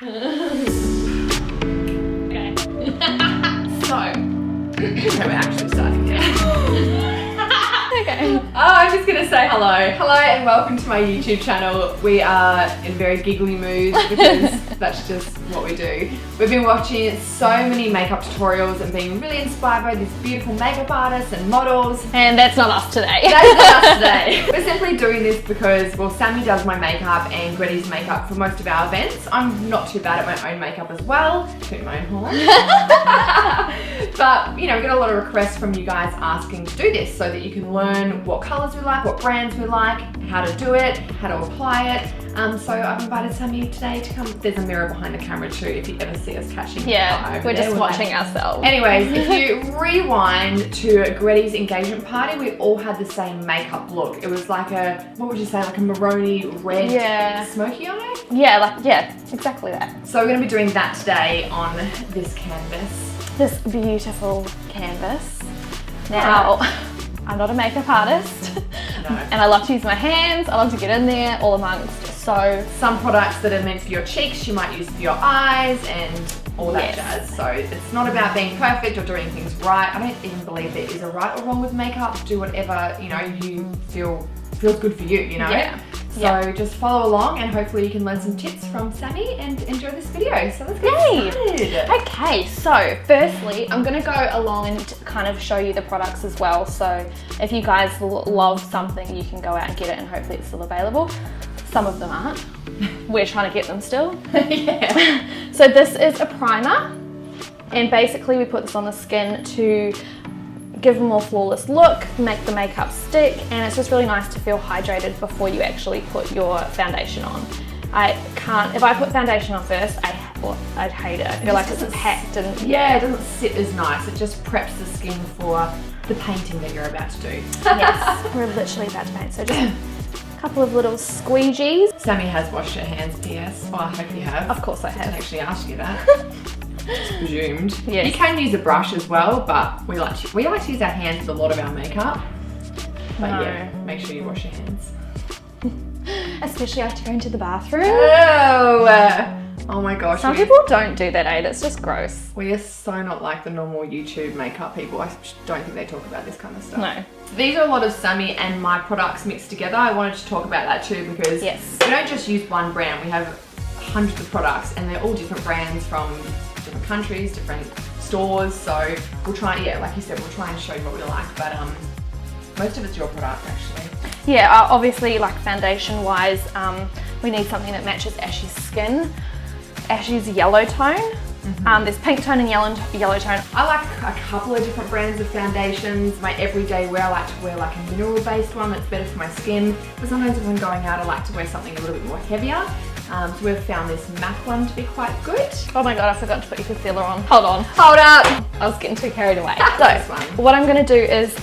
Okay. So, we're actually starting now. Okay. Oh, I'm just gonna say hello. Hello and welcome to my YouTube channel. We are in very giggly mood because that's just what we do. We've been watching so many makeup tutorials and being really inspired by these beautiful makeup artists and models. And that's not us today. That's not us today. We're simply doing this because, well, Sammy does my makeup and Gretty's makeup for most of our events. I'm not too bad at my own makeup as well. Toot my own horn. But, you know, we get a lot of requests from you guys asking to do this so that you can learn what colours we like, what brands we like, how to do it, how to apply it. So I've invited Sammy today to come. There's a mirror behind the camera too if you ever see us catching. Yeah, we're just watching ourselves. Anyways, if you rewind to Gretty's engagement party, we all had the same makeup look. It was like a, what would you say, like a maroony red smoky eye? Yeah, exactly that. So we're going to be doing that today on this canvas. This beautiful canvas. Now, I'm not a makeup artist. No. And I love to use my hands. I love to get in there all amongst. So some products that are meant for your cheeks, you might use for your eyes and all that jazz. So it's not about being perfect or doing things right. I don't even believe there is a right or wrong with makeup. Do whatever, you know, you feels good for you, you know? Yeah. So just follow along and hopefully you can learn some tips from Sammy and enjoy this video. So let's get started. Okay, so firstly, I'm going to go along and kind of show you the products as well. So if you guys love something, you can go out and get it and hopefully it's still available. Some of them aren't. We're trying to get them still. Yeah. So this is a primer and basically we put this on the skin to give a more flawless look, make the makeup stick, and it's just really nice to feel hydrated before you actually put your foundation on. If I put foundation on first, I'd hate it. I feel like it's packed and it doesn't sit as nice. It just preps the skin for the painting that you're about to do. Yes, we're literally about to paint. So just a couple of little squeegees. Sammy has washed her hands, PS. Oh, I hope you have. Of course I I didn't have. actually ask you that. Just presumed. Yes. You can use a brush as well, but we like to use our hands with a lot of our makeup. But yeah, make sure you wash your hands. Especially after going to the bathroom. Oh my gosh. Some people don't do that, eh? That's just gross. We are so not like the normal YouTube makeup people. I don't think they talk about this kind of stuff. No. These are a lot of Sammy and my products mixed together. I wanted to talk about that too because we don't just use one brand. We have hundreds of products and they're all different brands from different countries, different stores. So we'll try, like you said, we'll try and show you what we like, but most of it's your product actually. Yeah, obviously like foundation wise, we need something that matches Ashy's skin. Ashy's yellow tone. There's pink tone and yellow tone. I like a couple of different brands of foundations. My everyday wear, I like to wear like a mineral based one that's better for my skin. But sometimes if I'm going out, I like to wear something a little bit more heavier. So we've found this MAC one to be quite good. Oh my god, I forgot to put your concealer on. Hold on. Hold up! I was getting too carried away. So, what I'm going to do is,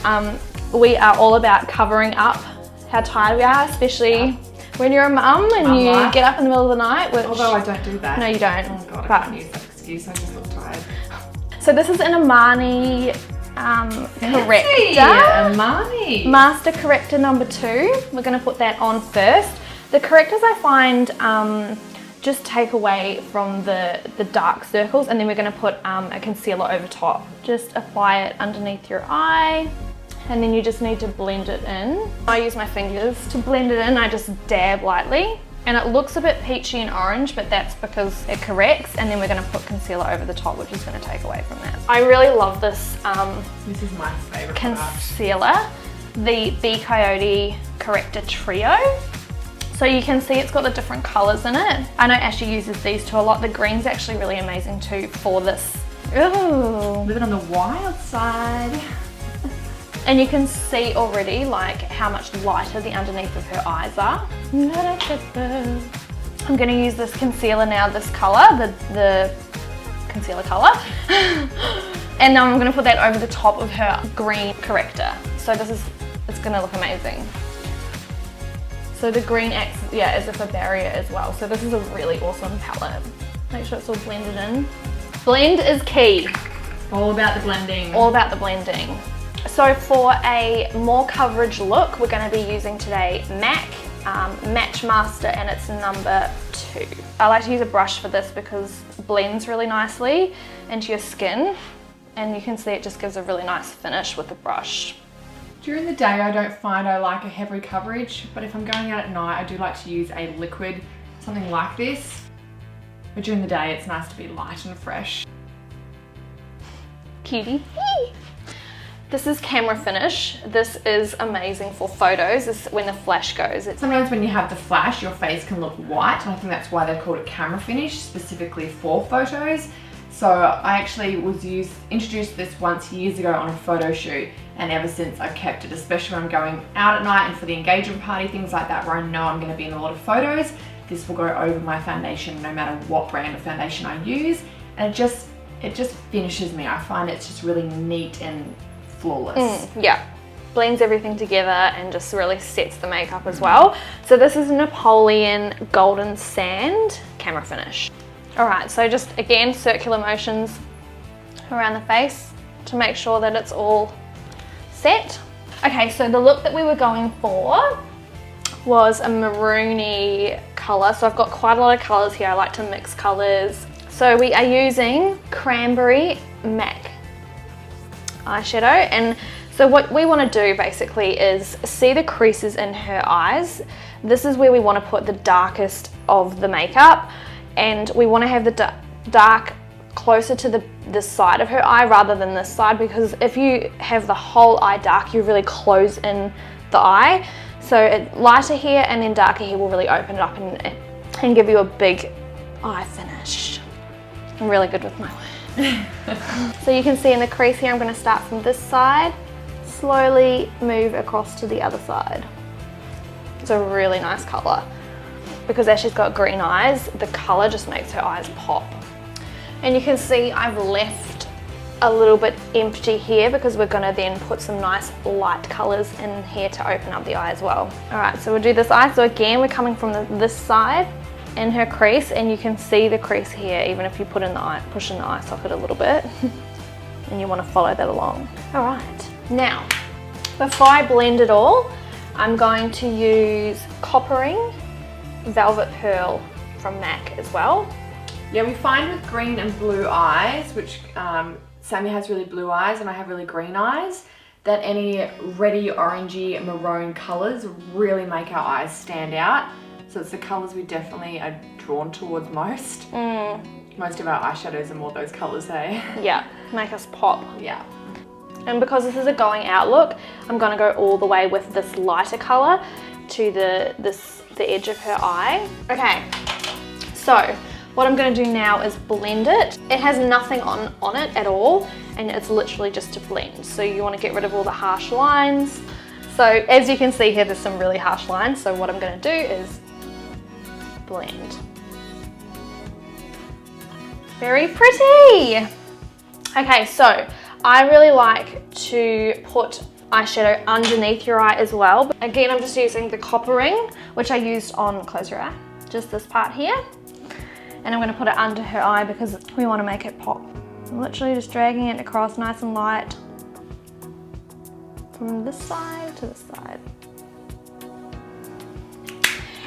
we are all about covering up how tired we are, especially when you're a mum and you get up in the middle of the night. Which, although I don't do that. No, you don't. Oh god, I can't use that excuse, I just look tired. So this is an Armani corrector. Armani. Master corrector number 2. We're going to put that on first. The correctors I find just take away from the dark circles, and then we're going to put a concealer over top. Just apply it underneath your eye, and then you just need to blend it in. I use my fingers to blend it in. I just dab lightly, and it looks a bit peachy and orange, but that's because it corrects, and then we're going to put concealer over the top, which is going to take away from that. I really love this this is my favourite concealer, the Be Coyote Corrector Trio. So you can see it's got the different colours in it. I know Ashy uses these too a lot. The green's actually really amazing too for this. Ooh. Living on the wild side. And you can see already like how much lighter the underneath of her eyes are. I'm going to use this concealer now, this colour, the concealer colour. And now I'm going to put that over the top of her green corrector. So it's going to look amazing. So the green acts, as if a barrier as well. So this is a really awesome palette. Make sure it's all blended in. Blend is key. All about the blending. All about the blending. So for a more coverage look, we're going to be using today MAC Match Master, and it's number 2. 2. I like to use a brush for this because it blends really nicely into your skin, and you can see it just gives a really nice finish with the brush. During the day, I don't find I like a heavy coverage, but if I'm going out at night, I do like to use a liquid, something like this. But during the day, it's nice to be light and fresh. Cutie. This is camera finish. This is amazing for photos. This is when the flash goes. Sometimes when you have the flash, your face can look white, and I think that's why they called it camera finish, specifically for photos. So I actually introduced this once years ago on a photo shoot, and ever since I've kept it, especially when I'm going out at night and for the engagement party, things like that, where I know I'm going to be in a lot of photos. This will go over my foundation no matter what brand of foundation I use, and it just finishes me. I find it's just really neat and flawless. Yeah, blends everything together and just really sets the makeup as well. So this is Napoleon Golden Sand camera finish. Alright, so just again, circular motions around the face to make sure that it's all set. Okay, so the look that we were going for was a maroony colour. So I've got quite a lot of colours here. I like to mix colours. So we are using Cranberry MAC eyeshadow, and so what we want to do basically is see the creases in her eyes. This is where we want to put the darkest of the makeup, and we want to have the dark closer to the side of her eye rather than this side, because if you have the whole eye dark, you really close in the eye. So lighter here and then darker here will really open it up and give you a big eye finish. I'm really good with my work. So you can see in the crease here, I'm going to start from this side, slowly move across to the other side. It's a really nice colour. Because Ashy's got green eyes, the colour just makes her eyes pop. And you can see I've left a little bit empty here because we're going to then put some nice light colours in here to open up the eye as well. Alright, so we'll do this eye. So again, we're coming from this side in her crease, and you can see the crease here even if you push in the eye socket a little bit. And you want to follow that along. Alright, now before I blend it all, I'm going to use Coppering Velvet Pearl from MAC as well. Yeah, we find with green and blue eyes, which Sammy has really blue eyes and I have really green eyes, that any reddy, orangey, maroon colours really make our eyes stand out. So it's the colours we definitely are drawn towards most. Most of our eyeshadows are more those colours, hey? Yeah, make us pop. Yeah. And because this is a going out look, I'm going to go all the way with this lighter colour to the edge of her eye. Okay, so what I'm going to do now is blend it. It has nothing on it at all, and it's literally just to blend. So you want to get rid of all the harsh lines. So as you can see here, there's some really harsh lines. So what I'm going to do is blend. Very pretty. Okay, so I really like to put eyeshadow underneath your eye as well. But again, I'm just using the Coppering, which I used on, close your eye, just this part here. And I'm going to put it under her eye because we want to make it pop. I'm literally just dragging it across nice and light from this side to this side.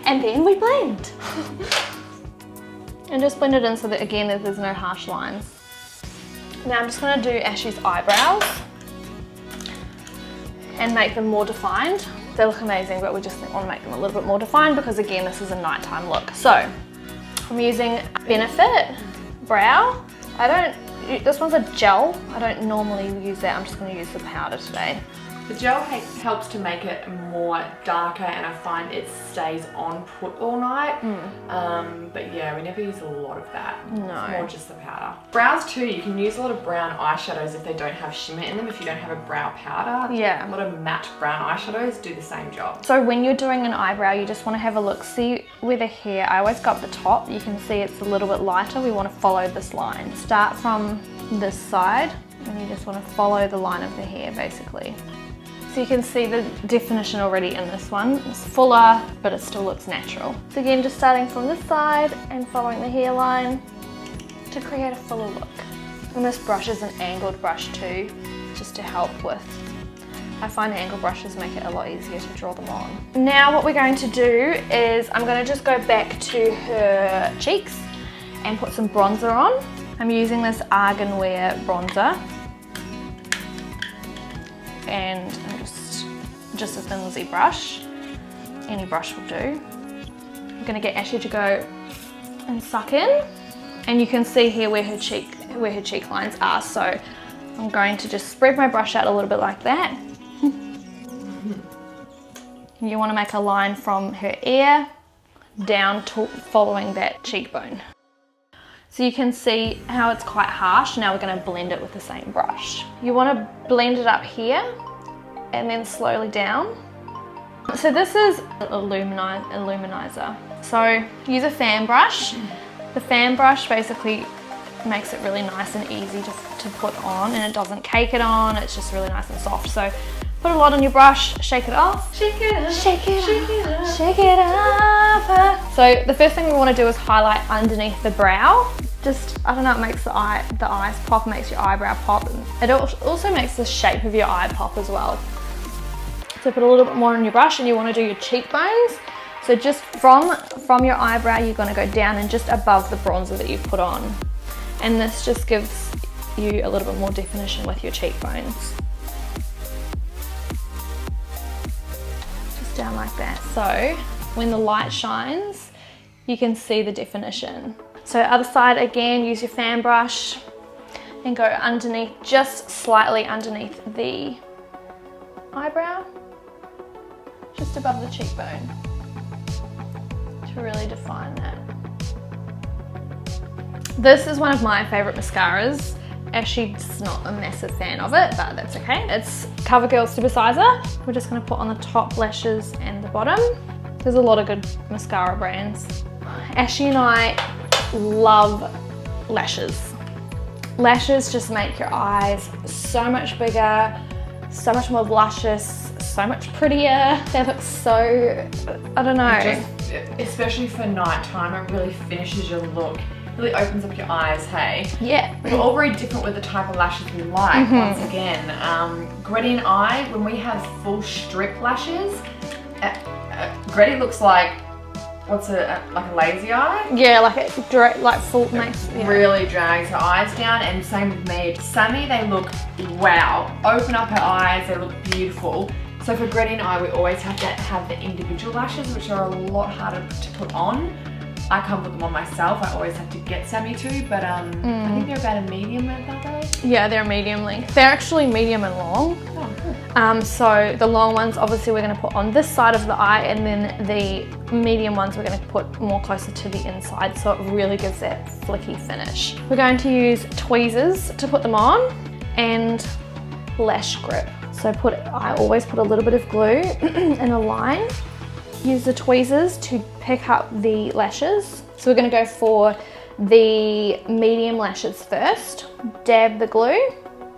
And then we blend. And just blend it in so that again there's no harsh lines. Now I'm just going to do Ashy's eyebrows and make them more defined. They look amazing, but we just want to make them a little bit more defined because again this is a nighttime look. So I'm using Benefit Brow. This one's a gel. I don't normally use that. I'm just going to use the powder today. The gel helps to make it more darker, and I find it stays on put all night. But yeah, we never use a lot of that. No. It's more just the powder. Brows too, you can use a lot of brown eyeshadows if they don't have shimmer in them, if you don't have a brow powder. Yeah. A lot of matte brown eyeshadows do the same job. So when you're doing an eyebrow, you just want to have a look. See where the hair, I always got the top. You can see it's a little bit lighter. We want to follow this line. Start from this side, and you just want to follow the line of the hair basically. So you can see the definition already in this one. It's fuller, but it still looks natural. So again, just starting from this side and following the hairline to create a fuller look. And this brush is an angled brush too, just to help with I find angle brushes make it a lot easier to draw them on. Now what we're going to do is I'm going to just go back to her cheeks and put some bronzer on. I'm using this Arganwear bronzer. And I'm just a flimsy brush. Any brush will do. I'm going to get Ashy to go and suck in. And you can see here where her cheek lines are. So I'm going to just spread my brush out a little bit like that. You want to make a line from her ear down to following that cheekbone. So you can see how it's quite harsh. Now we're going to blend it with the same brush. You want to blend it up here and then slowly down. So this is a luminizer. So use a fan brush. The fan brush basically makes it really nice and easy to put on, and it doesn't cake it on. It's just really nice and soft. So put a lot on your brush, shake it off. Shake it up, shake it up, shake it up. So the first thing we want to do is highlight underneath the brow. Just, I don't know, it makes the eyes pop, makes your eyebrow pop. It also makes the shape of your eye pop as well. So put a little bit more on your brush, and you want to do your cheekbones. So just from your eyebrow, you're going to go down and just above the bronzer that you've put on. And this just gives you a little bit more definition with your cheekbones. Just down like that. So when the light shines, you can see the definition. So other side again, use your fan brush and go underneath, just slightly underneath the eyebrow, just above the cheekbone, to really define that. This is one of my favourite mascaras. Ashy's not a massive fan of it, but that's okay. It's CoverGirl Supersizer. We're just going to put on the top lashes and the bottom. There's a lot of good mascara brands. Ashy and I love lashes. Lashes just make your eyes so much bigger, so much more luscious, so much prettier. They look so, I don't know. Especially for nighttime, it really finishes your look. Really opens up your eyes, hey? Yeah. We're all very different with the type of lashes we like, once again. Gretty and I, when we have full strip lashes, Gretty looks like, like a lazy eye? Yeah, like full makes, yeah. Really drags her eyes down, and same with me. Sammy, they look, wow. Open up her eyes, they look beautiful. So for Gretty and I, we always have to have the individual lashes, which are a lot harder to put on. I can't put them on myself. I always have to get Sammy to, but I think they're about a medium length, aren't they? Yeah, they're medium length. They're actually medium and long. Oh, cool. So the long ones, obviously, we're going to put on this side of the eye, and then the medium ones we're going to put more closer to the inside, so it really gives that flicky finish. We're going to use tweezers to put them on, and lash grip. So I always put a little bit of glue in a line. Use the tweezers to pick up the lashes. So we're going to go for the medium lashes first. Dab the glue.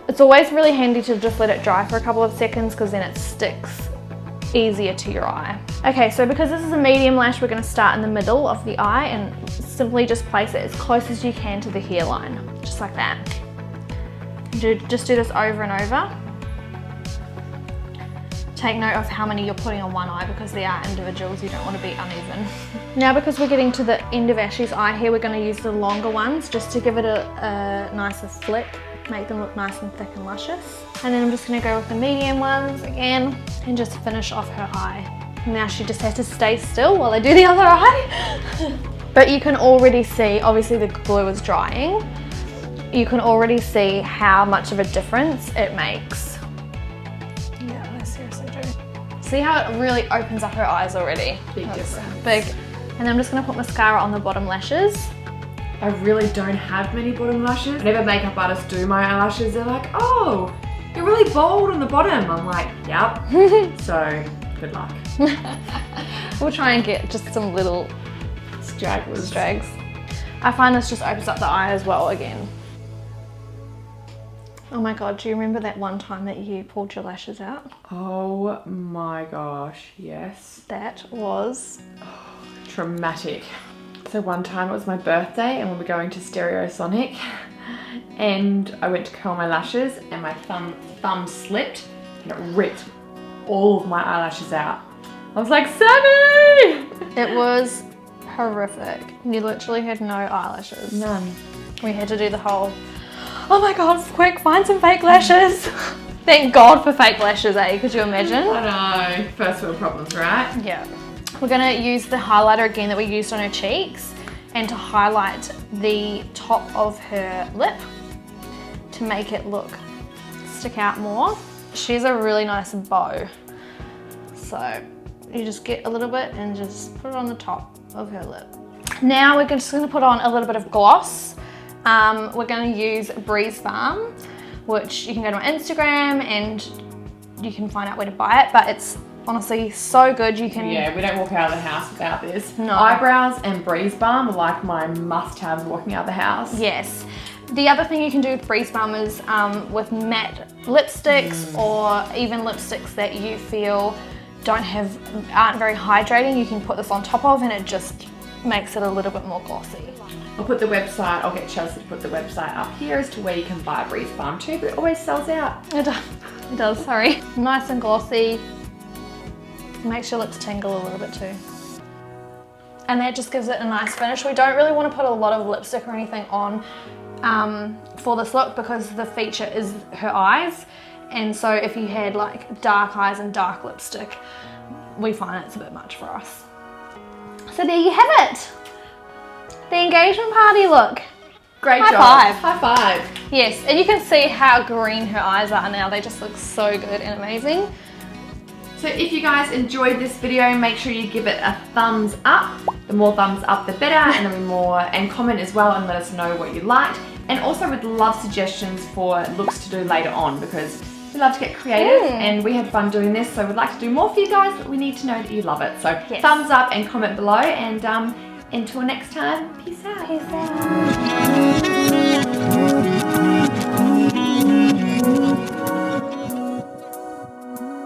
It's always really handy to just let it dry for a couple of seconds, because then it sticks easier to your eye. Okay, so because this is a medium lash, we're going to start in the middle of the eye and simply just place it as close as you can to the hairline, just like that. Just do this over and over. Take note of how many you're putting on one eye, because they are individuals, you don't want to be uneven. Now, because we're getting to the end of Ashy's eye here, we're going to use the longer ones just to give it a nicer flick, make them look nice and thick and luscious. And then I'm just going to go with the medium ones again and just finish off her eye. Now she just has to stay still while I do the other eye. But you can already see, obviously the glue is drying, you can already see how much of a difference it makes. See how it really opens up her eyes already? Big difference. Big. And then I'm just going to put mascara on the bottom lashes. I really don't have many bottom lashes. Whenever makeup artists do my eyelashes, they're like, oh, you're really bold on the bottom. I'm like, yep. So, good luck. We'll try and get just some little strags. I find this just opens up the eye as well again. Oh my God, do you remember that one time that you pulled your lashes out? Oh my gosh, yes. That was traumatic. So one time it was my birthday and we were going to Stereosonic, and I went to curl my lashes and my thumb slipped and it ripped all of my eyelashes out. I was like, Sammy! It was horrific. You literally had no eyelashes. None. We had to do the whole, oh my god, quick, find some fake lashes. Thank God for fake lashes, eh? Could you imagine? I know. First world problems, right? Yeah. We're gonna use the highlighter again that we used on her cheeks and to highlight the top of her lip to make it stick out more. She has a really nice bow. So you just get a little bit and just put it on the top of her lip. Now we're just gonna put on a little bit of gloss. We're gonna use Breeze Balm, which you can go to my Instagram and you can find out where to buy it, but it's honestly so good. You can... Yeah, we don't walk out of the house without this. No. Eyebrows and Breeze Balm are like my must-haves walking out of the house. Yes. The other thing you can do with Breeze Balm is with matte lipsticks or even lipsticks that you feel aren't very hydrating, you can put this on top of and it just makes it a little bit more glossy. I'll put the website, I'll get Chelsea to put the website up here as to where you can buy Breeze Balm too, but it always sells out. It does, sorry. Nice and glossy. Makes your lips tingle a little bit too. And that just gives it a nice finish. We don't really want to put a lot of lipstick or anything on for this look because the feature is her eyes. And so if you had like dark eyes and dark lipstick, we find it's a bit much for us. So there you have it. The engagement party look. Great High job. five. High five. Yes, and you can see how green her eyes are now. They just look so good and amazing. So if you guys enjoyed this video, make sure you give it a thumbs up. The more thumbs up, the better, and there'll be more, and comment as well and let us know what you liked. And also we'd love suggestions for looks to do later on because we love to get creative and we had fun doing this, so we'd like to do more for you guys, but we need to know that you love it. So yes. Thumbs up and comment below, and until next time, peace out. Peace out.